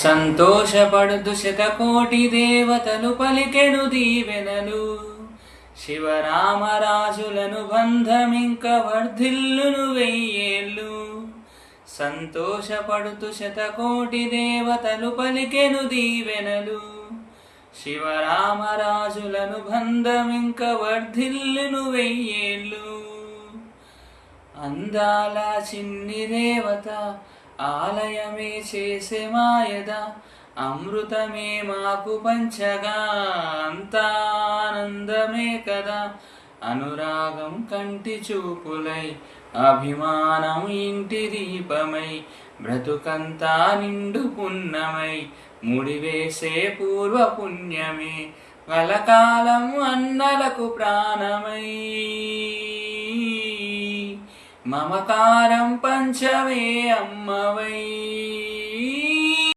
సంతోషపడుతు శతకోటి దేవతలు పలికెను దీవెనలు. శివరామరాజులను బంధమింక వర్ధిల్లును వెయ్యేళ్ళు. సంతోషపడుతు శతకోటి దేవతలు పలికెను దీవెనలు. శివరామరాజులను బంధమింక వర్ధిల్లును వెయ్యేళ్ళు. అందాల చిన్ని దేవత ఆలయమే చేసే మాయద, అమృతమే మాకు పంచగా అంతానందమే కదా. అనురాగం కంటి చూపులై, అభిమానం ఇంటి దీపమై, బ్రతుకంతా నిండు పున్నమై, ముడివేసే పూర్వ పుణ్యమే కలకాలం అన్నలకు ప్రాణమై. మమకారం పంచమే అమ్మవై.